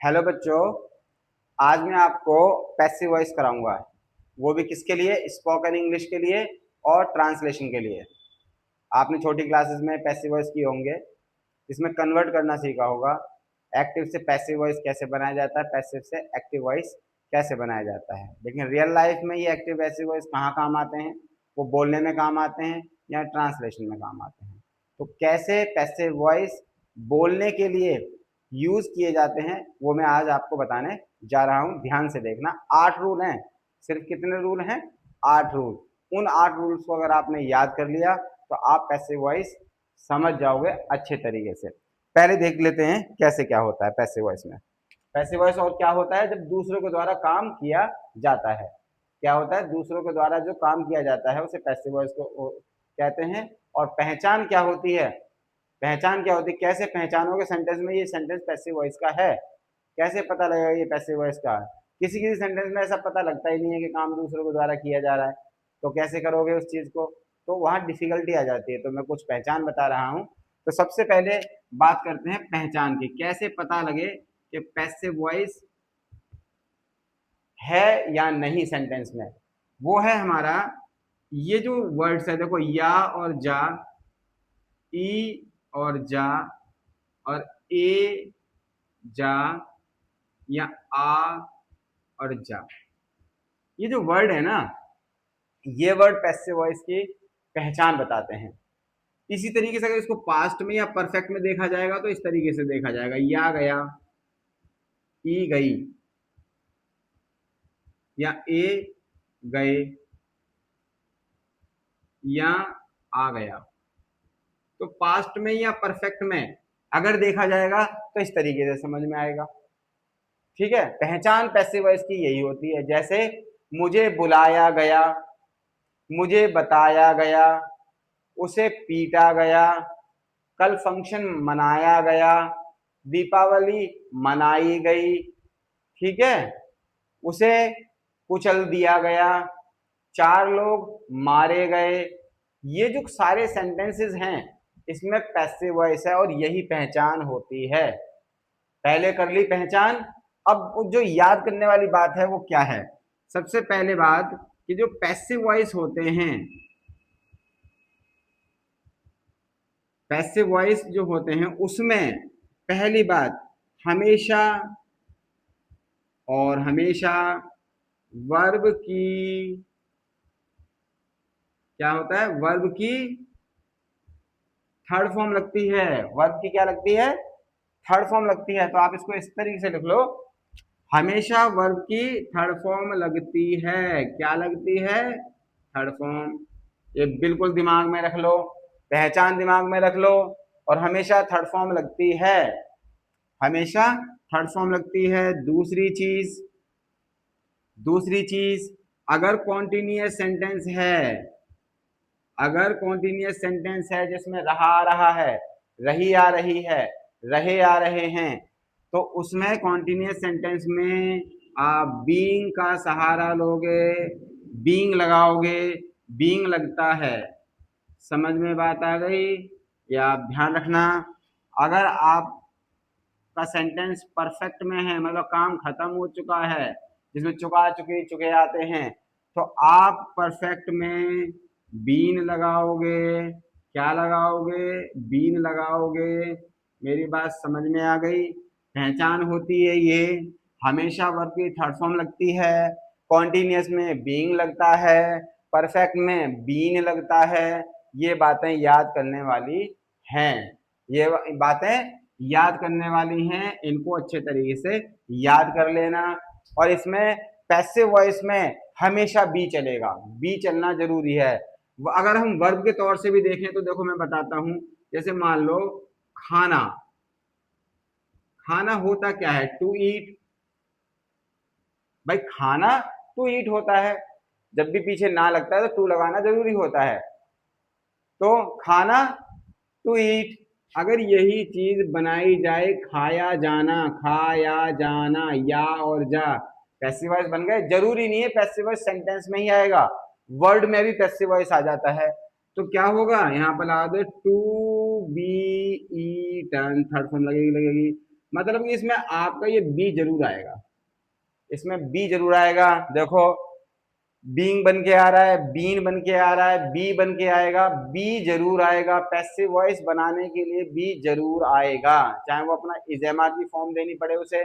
Hello बच्चों। आज मैं आपको पैसिव वॉइस कराऊंगा। वो भी किसके लिए? स्पोकन इंग्लिश के लिए और ट्रांसलेशन के लिए। आपने छोटी क्लासेस में पैसिव वॉइस की होंगे, इसमें कन्वर्ट करना सीखा होगा। एक्टिव से पैसिव वॉइस कैसे बनाया जाता है, पैसिव से एक्टिव वॉइस कैसे बनाया जाता है। लेकिन रियल लाइफ में ये एक्टिव पैसिव वॉइस कहाँ काम आते हैं? वो बोलने में काम आते हैं या ट्रांसलेशन में काम आते हैं। तो कैसे पैसिव वॉइस बोलने के लिए यूज किए जाते हैं वो मैं आज आपको बताने जा रहा हूं। ध्यान से देखना। 8 रूल हैं। सिर्फ कितने रूल हैं? 8 रूल। उन 8 रूल्स को अगर आपने याद कर लिया तो आप पैसिव वॉइस समझ जाओगे अच्छे तरीके से। पहले देख लेते हैं कैसे क्या होता है पैसिव वॉइस में। पैसिव वॉइस और क्या होता है? जब दूसरों के द्वारा काम किया जाता है। क्या होता है? दूसरों के द्वारा जो काम किया जाता है उसे पैसिव वॉइस को कहते हैं। और पहचान क्या होती है? पहचान क्या होती है? कैसे पहचानोगे सेंटेंस में ये सेंटेंस पैसिव वॉइस का है? कैसे पता लगेगा ये पैसिव वॉइस का है? किसी किसी सेंटेंस में ऐसा पता लगता ही नहीं है कि काम दूसरों के द्वारा किया जा रहा है। तो कैसे करोगे उस चीज को? तो वहां डिफिकल्टी आ जाती है। तो मैं कुछ पहचान बता रहा हूं। तो सबसे पहले बात करते हैं पहचान की। कैसे पता लगे कि पैसिव वॉइस है या नहीं सेंटेंस में? वो है हमारा ये जो वर्ड्स है, देखो, या और जा, ई और जा, और ए जा, या आ और जा। ये जो वर्ड है ना, ये वर्ड पैसिव वॉइस की पहचान बताते हैं। इसी तरीके से अगर इसको पास्ट में या परफेक्ट में देखा जाएगा तो इस तरीके से देखा जाएगा, या गया, ई गई, या ए गए, या आ गया। तो पास्ट में या परफेक्ट में अगर देखा जाएगा तो इस तरीके से समझ में आएगा। ठीक है। पहचान पैसिव वॉइस की यही होती है। जैसे मुझे बुलाया गया, मुझे बताया गया, उसे पीटा गया, कल फंक्शन मनाया गया, दीपावली मनाई गई। ठीक है। उसे कुचल दिया गया, 4 लोग मारे गए। ये जो सारे सेंटेंसेस हैं इसमें पैसिव वॉइस है और यही पहचान होती है। पहले कर ली पहचान। अब जो याद करने वाली बात है वो क्या है? सबसे पहले बात कि जो पैसिव वॉइस होते हैं, पैसिव वॉइस जो होते हैं उसमें पहली बात, हमेशा और हमेशा वर्ब की क्या होता है? वर्ब की थर्ड फॉर्म लगती है। वर्ब की क्या लगती है? थर्ड फॉर्म लगती है। तो आप इसको इस तरीके से लिख लो, हमेशा वर्ब की थर्ड फॉर्म लगती है। क्या लगती है? Third form. ये बिल्कुल दिमाग में रख लो, पहचान दिमाग में रख लो। और हमेशा थर्ड फॉर्म लगती है, हमेशा थर्ड फॉर्म लगती है। दूसरी चीज, अगर कॉन्टिन्यूअस सेंटेंस है, अगर कॉन्टिन्यूअस सेंटेंस है जिसमें रहा आ रहा है, रही आ रही है, रहे आ रहे हैं, तो उसमें कॉन्टिन्यूअस सेंटेंस में आप बीइंग का सहारा लोगे, बीइंग लगाओगे। बीइंग लगता है। समझ में बात आ गई? या आप ध्यान रखना, अगर आप का सेंटेंस परफेक्ट में है, मतलब काम खत्म हो चुका है, जिसमें चुके आते हैं, तो आप परफेक्ट में बीन लगाओगे। क्या लगाओगे? बीन लगाओगे। मेरी बात समझ में आ गई? पहचान होती है ये। हमेशा वर्ब की थर्ड फॉर्म लगती है, कॉन्टिन्यूअस में बीइंग लगता है, परफेक्ट में बीन लगता है। ये बातें याद करने वाली हैं। ये बातें याद करने वाली हैं, इनको अच्छे तरीके से याद कर लेना। और इसमें पैसिव वॉइस में हमेशा बी चलेगा, बी चलना जरूरी है। अगर हम वर्ब के तौर से भी देखें तो देखो मैं बताता हूं। जैसे मान लो खाना, खाना होता क्या है? To eat. भाई खाना टू ईट होता है। जब भी पीछे ना लगता है तो टू लगाना जरूरी होता है। तो खाना टू ईट। अगर यही चीज बनाई जाए खाया जाना, खाया जाना, या और जा, पैसिव वॉइस बन गए। जरूरी नहीं है पैसिव वॉइस सेंटेंस में ही आएगा, वर्ड में भी पैसिव वॉइस आ जाता है। तो क्या होगा? यहाँ पर लगा दो to be eaten, third form लगेगी लगेगी। मतलब कि इसमें आपका ये बी जरूर आएगा, इसमें बी जरूर आएगा। देखो बीइंग बन के आ रहा है, बीन बन के आ रहा है, बी बन के आएगा, बी जरूर आएगा। पैसिव वॉइस बनाने के लिए बी जरूर आएगा, चाहे वो अपना इजेमा की फॉर्म देनी पड़े उसे,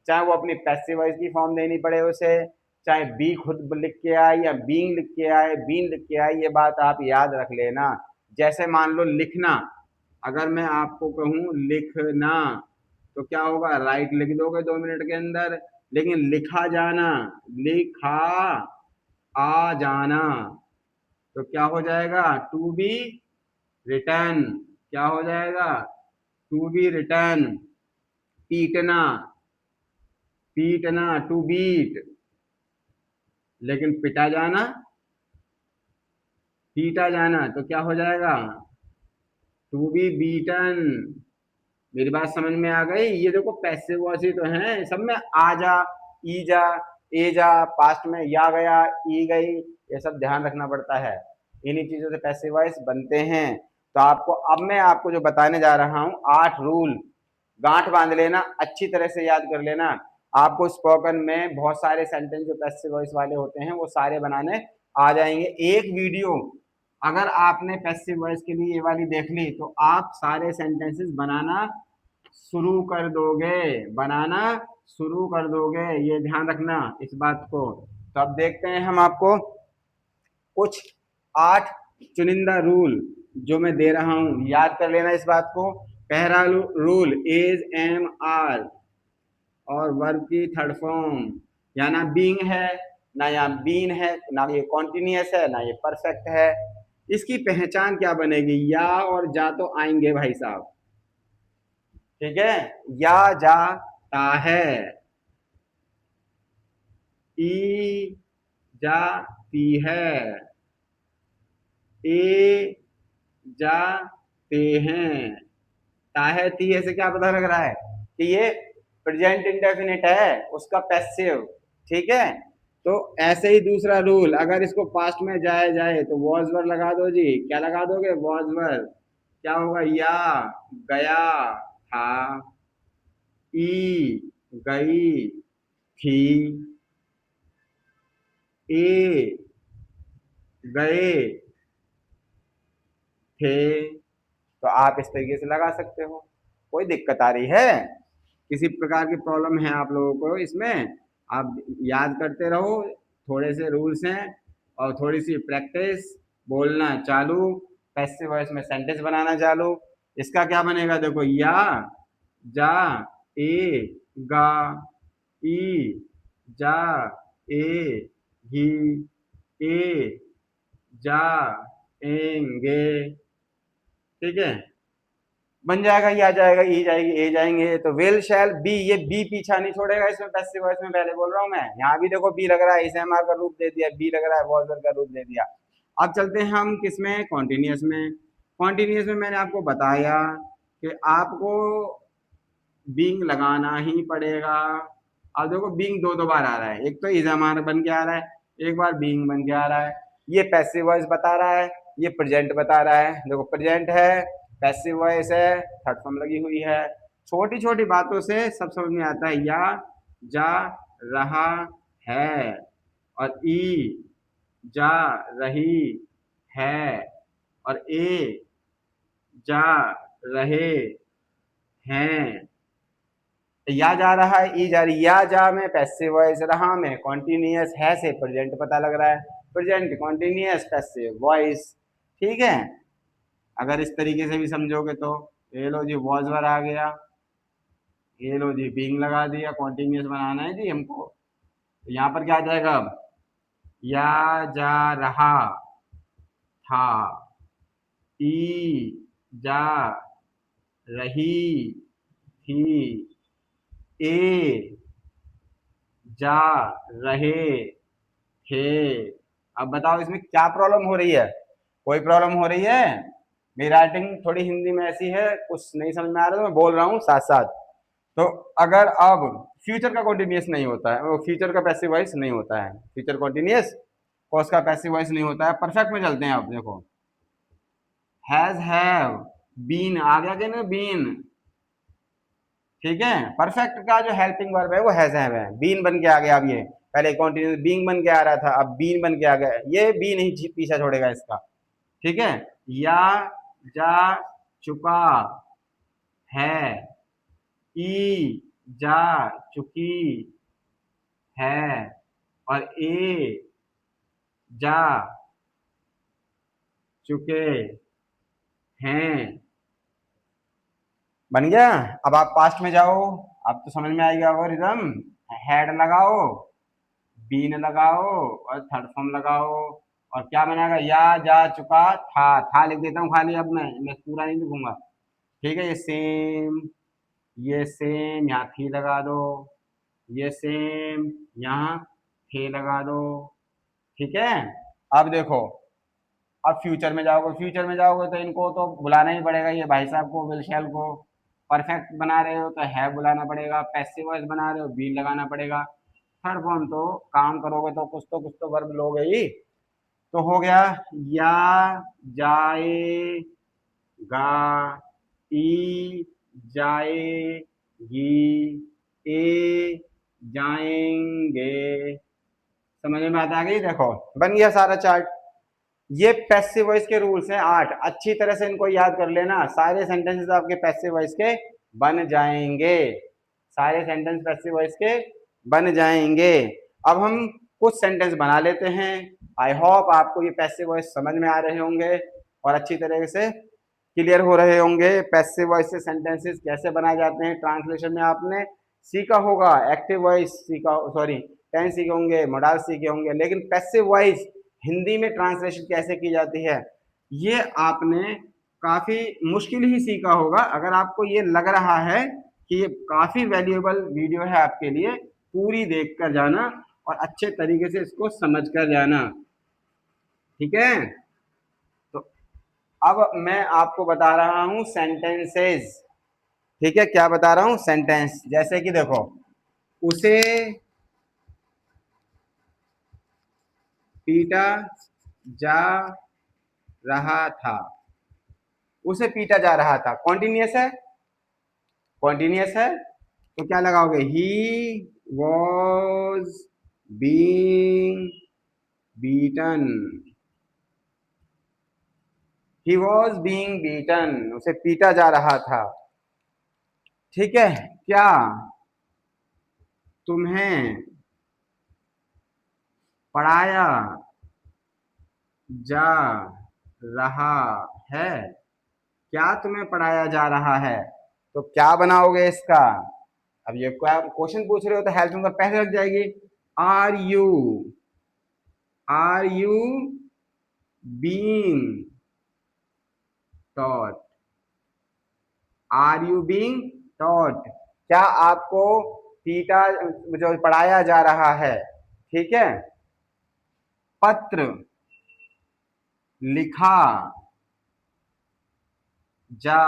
चाहे वो अपनी पैसिव वॉइस की फॉर्म देनी पड़े उसे, चाहे बी खुद लिख के आए या बीइंग लिख के आए, बीन लिख के आए, ये बात आप याद रख लेना। जैसे मान लो लिखना, अगर मैं आपको कहूं लिखना तो क्या होगा, राइट लिख दोगे 2 मिनट के अंदर। लेकिन लिखा जाना, लिखा आ जाना, तो क्या हो जाएगा, टू बी रिटर्न। क्या हो जाएगा, टू बी रिटर्न। पीटना, पीटना टू बीट, लेकिन पिटा जाना, पीटा जाना, तो क्या हो जाएगा, टू बी बीटन। मेरी बात समझ में आ गई। ये देखो पैसिव वॉइस ही तो हैं, सब में आजा, ईजा, एजा, पास्ट में या गया, ई गई, ये सब ध्यान रखना पड़ता है। इन्हीं चीजों से पैसिव वॉइस बनते हैं। तो आपको अब मैं आपको जो बताने जा रहा हूं 8 रूल, गांठ बांध लेना, अच्छी तरह से याद कर लेना। आपको स्पोकन में बहुत सारे सेंटेंस जो पैसिव वॉइस वाले होते हैं वो सारे बनाने आ जाएंगे। एक वीडियो अगर आपने पैसिव वॉइस के लिए ये वाली देख ली तो आप सारे सेंटेंसेस बनाना शुरू कर दोगे, बनाना शुरू कर दोगे, ये ध्यान रखना इस बात को। तो अब देखते हैं हम आपको कुछ 8 चुनिंदा रूल जो मैं दे रहा हूं, याद कर लेना इस बात को। पहला रूल, इज, एम, आर और वर्ब की थर्ड फॉर्म, या ना बीइंग है, ना यहाँ बीन है, ना ये कॉन्टिन्यूअस है, ना ये परफेक्ट है। इसकी पहचान क्या बनेगी, या और जा तो आएंगे भाई साहब, ठीक है। या जाता है, ई जाती है, ए जाते हैं। ताहे तीहे से क्या पता लग रहा है कि ये प्रेजेंट इंडेफिनिट है, उसका पैसिव, ठीक है। तो ऐसे ही दूसरा रूल, अगर इसको पास्ट में जाए जाए तो वॉज वर लगा दो जी। क्या लगा दोगे, वॉज वर। क्या होगा, या गया था, ई गई थी, ए गए थे। तो आप इस तरीके से लगा सकते हो। कोई दिक्कत आ रही है, किसी प्रकार की प्रॉब्लम है आप लोगों को इसमें, आप याद करते रहो। थोड़े से रूल्स हैं और थोड़ी सी प्रैक्टिस, बोलना चालू, पैसिव वॉइस में सेंटेंस बनाना चालू। इसका क्या बनेगा, देखो, या जा ए गा, ई जा ए ही, ए जा एंगे, ठीक है। बन जाएगा, ये आ जाएगा, ई जाएगी, ए जाएंगे। तो विल शैल बी, ये बी पीछा नहीं छोड़ेगा इसमें पैसिव वॉइस में, पहले बोल रहा हूं मैं। यहाँ भी देखो बी लग रहा है, इसे एमआर का रूप दे दिया, बी लग रहा है, वॉजर का रूप दे दिया। अब चलते हैं हम किसमें, कॉन्टिन्यूअस में। कॉन्टिन्यूअस में मैंने आपको बताया कि आपको बीइंग लगाना ही पड़ेगा। अब देखो बीइंग दो बार आ रहा है, एक तो इज एमआर बन के आ रहा है, एक बार बीइंग बन के आ रहा है। ये पैसिव वॉइस बता रहा है, ये प्रेजेंट बता रहा है। देखो प्रेजेंट है, पैसिव वॉइस है, थर्ड फॉर्म लगी हुई है। छोटी छोटी बातों से सब समझ में आता है। या जा रहा है और ई जा रही है और ए जा रहे हैं। या जा रहा है, ई जा रही, या जा में पैसिव वॉइस, रहा में कॉन्टिन्यूअस, है से प्रेजेंट पता लग रहा है, प्रेजेंट कॉन्टिन्यूअस पैसिव वॉइस, ठीक है। अगर इस तरीके से भी समझोगे तो ये लो जी वॉज वर आ गया, ये लो जी बीइंग लगा दिया, कॉन्टिन्यूअस बनाना है जी हमको। तो यहाँ पर क्या आ जाएगा अब, या जा रहा था, ई जा रही थी, ए जा रहे थे। अब बताओ इसमें क्या प्रॉब्लम हो रही है, कोई प्रॉब्लम हो रही है। मेरी राइटिंग थोड़ी हिंदी में ऐसी है, कुछ नहीं समझ में आ रहा तो मैं बोल रहा हूँ साथ साथ। तो अगर अब फ्यूचर का कॉन्टिन्यूअस नहीं होता है, वो फ्यूचर का पैसिव वॉइस नहीं होता है, फ्यूचर कॉन्टिन्यूअस कॉस का पैसिव वॉइस नहीं होता है। परफेक्ट में चलते हैं, आप देखो हैज, हैव, बीन आ गया कि ना, बीन, ठीक है। परफेक्ट का जो हेल्पिंग वर्ब है वो हैज हैव है, बीन बन के आ गया। अब ये पहले कॉन्टिन्यूस बीइंग बन के आ रहा था, अब बीन बन के आ गया, ये बी नहीं पीछा छोड़ेगा इसका। ठीक है। या जा चुका है, ई जा चुकी है, और ए जा चुके हैं। बन गया। अब आप पास्ट में जाओ, अब तो समझ में आएगा वो रिदम। हेड लगाओ, बीन लगाओ और थर्ड फॉर्म लगाओ, और क्या बनेगा, या जा चुका था लिख देता हूँ खाली, अब मैं पूरा नहीं लिखूंगा। ठीक है। ये सेम यहाँ थी लगा दो, ये सेम यहाँ थे लगा दो। ठीक है। अब देखो, अब फ्यूचर में जाओगे तो इनको तो बुलाना ही पड़ेगा, ये भाई साहब को, विल शैल को। परफेक्ट बना रहे हो तो है बुलाना पड़ेगा, पैसिव वॉइस बना रहे हो बी लगाना पड़ेगा। थर्ड फॉर्म तो काम करोगे तो कुछ तो वर्ब लोगे ही। तो हो गया, या जाएगा, ई जाएगी, ए जाएंगे। समझ में आता आ गई। देखो बन गया सारा चार्ट। ये पैसिव वॉइस के रूल्स हैं 8, अच्छी तरह से इनको याद कर लेना। सारे सेंटेंसेस आपके पैसिव वॉइस के बन जाएंगे, सारे सेंटेंस पैसिव वॉइस के बन जाएंगे। अब हम कुछ सेंटेंस बना लेते हैं। आई होप आपको ये पैसिव वॉइस समझ में आ रहे होंगे और अच्छी तरह से क्लियर हो रहे होंगे। पैसिव वॉइस से सेंटेंसेस कैसे बनाए जाते हैं, ट्रांसलेशन में आपने सीखा होगा। एक्टिव वॉइस सीखा, सॉरी टेंस सीखे होंगे, मोडाल सीखे होंगे, लेकिन पैसिव वॉइस हिंदी में ट्रांसलेशन कैसे की जाती है ये आपने काफी मुश्किल ही सीखा होगा। अगर आपको ये लग रहा है कि ये काफी वैल्यूएबल वीडियो है आपके लिए, पूरी देख कर जाना और अच्छे तरीके से इसको समझ कर जाना। ठीक है। तो अब मैं आपको बता रहा हूं सेंटेंसेस। ठीक है, क्या बता रहा हूं, सेंटेंस। जैसे कि देखो, उसे पीटा जा रहा था, उसे पीटा जा रहा था, कॉन्टिन्यूअस है, कॉन्टिन्यूअस है, तो क्या लगाओगे, he was being beaten, he was being beaten, उसे पीटा जा रहा था। ठीक है। क्या तुम्हें पढ़ाया जा रहा है, क्या तुम्हें पढ़ाया जा रहा है, तो क्या बनाओगे इसका। अब ये क्वेश्चन पूछ रहे हो तो हेल्प में पहले लग जाएगी। Are you, are you being taught, are you being taught, क्या आपको पीटा जो पढ़ाया जा रहा है। ठीक है। पत्र लिखा जा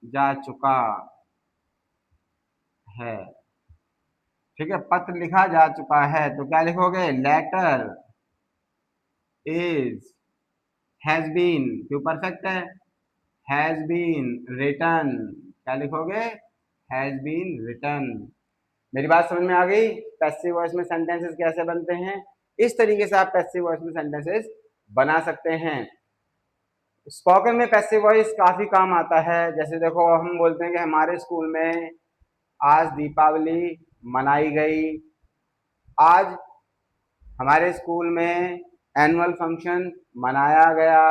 जा चुका है। ठीक है, पत्र लिखा जा चुका है, तो क्या लिखोगे, लेटर इज हैज बीन, क्यों परफेक्ट है, हैज बीन रिटन, क्या लिखोगे, हैज बीन रिटन। मेरी बात समझ में आ गई। पैसिव वॉइस में सेंटेंसेस कैसे बनते हैं, इस तरीके से आप पैसिव वॉइस में सेंटेंसेस बना सकते हैं। स्पोकन में पैसिव वॉइस काफी काम आता है। जैसे देखो, हम बोलते हैं कि हमारे स्कूल में आज दीपावली मनाई गई, आज हमारे स्कूल में एनुअल फंक्शन मनाया गया,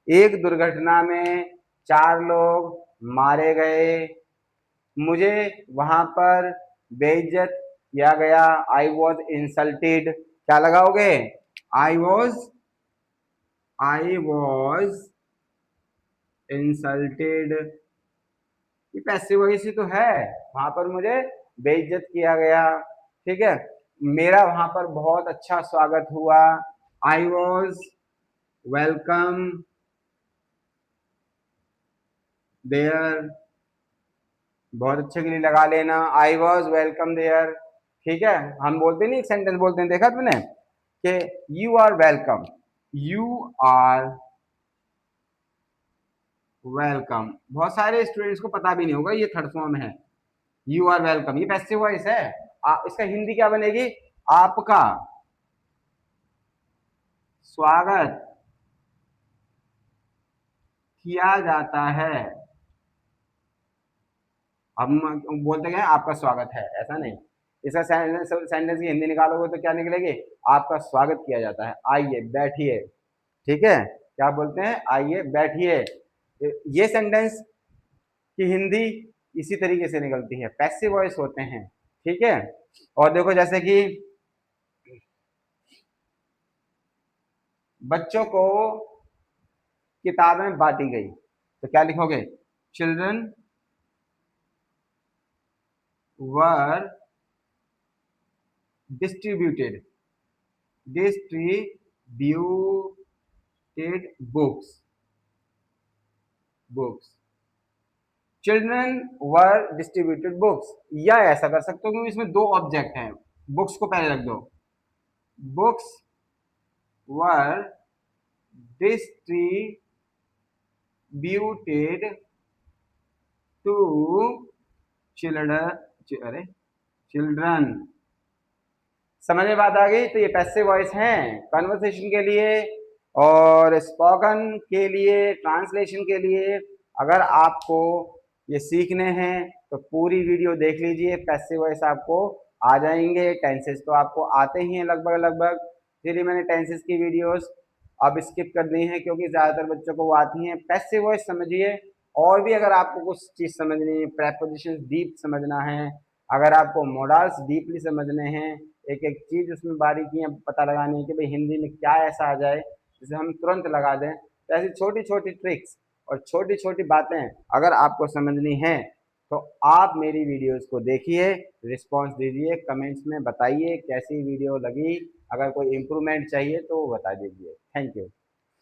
एक दुर्घटना में 4 लोग मारे गए, मुझे वहां पर बेइज्जत किया गया, आई वॉज इंसल्टेड, क्या लगाओगे, आई वॉज इंसल्टेड। ये पैसिव वॉइस ही तो है, वहां पर मुझे बेइज्जत किया गया। ठीक है। मेरा वहां पर बहुत अच्छा स्वागत हुआ, आई वॉज वेलकम देयर, बहुत अच्छे के लिए लगा लेना, आई वॉज वेलकम देयर। ठीक है। हम बोलते नहीं, एक सेंटेंस बोलते हैं, देखा तुमने, कि you are welcome, you are welcome. बहुत सारे स्टूडेंट्स को पता भी नहीं होगा ये थर्ड फॉर्म है, यू आर वेलकम, ये पैसिव वॉइस है। इसका हिंदी क्या बनेगी? आपका स्वागत किया जाता है। हम बोलते हैं आपका स्वागत है, ऐसा नहीं। इसका सेंटेंस की हिंदी निकालोगे तो क्या निकलेगी? आपका स्वागत किया जाता है, आइए बैठिए। ठीक है, क्या बोलते हैं? आइए बैठिए। ये सेंटेंस की हिंदी इसी तरीके से निकलती है, पैसिव वॉइस होते हैं। ठीक है, और देखो जैसे कि बच्चों को किताबें बांटी गई, तो क्या लिखोगे? Children were distributed books. Children were distributed books, या ऐसा कर सकते हो क्योंकि इसमें दो ऑब्जेक्ट हैं, बुक्स को पहले रख दो। Books were distributed to children, अरे चिल्ड्रन। समझ में बात आ गई? तो ये पैसिव वॉइस हैं कन्वर्सेशन के लिए और स्पोकन के लिए, ट्रांसलेशन के लिए। अगर आपको ये सीखने हैं तो पूरी वीडियो देख लीजिए, पैसिव वॉइस आपको आ जाएंगे। टेंसेस तो आपको आते ही हैं लगभग लगभग, इसलिए मैंने टेंसेस की वीडियोस अब स्किप कर दी हैं क्योंकि ज़्यादातर बच्चों को वो आती हैं। पैसिव वॉइस समझिए, और भी अगर आपको कुछ चीज़ समझनी है, प्रेपोजिशंस डीप समझना है, अगर आपको मोडाल्स डीपली समझने हैं, एक एक चीज़ उसमें बारीकियां पता लगानी है कि भाई हिंदी में क्या ऐसा आ जाए जिसे हम तुरंत लगा दें, तो ऐसी छोटी छोटी ट्रिक्स और छोटी छोटी बातें अगर आपको समझनी है तो आप मेरी वीडियोस को देखिए, रिस्पांस दीजिए, कमेंट्स में बताइए कैसी वीडियो लगी। अगर कोई इम्प्रूवमेंट चाहिए तो वो बता दीजिए। Thank you.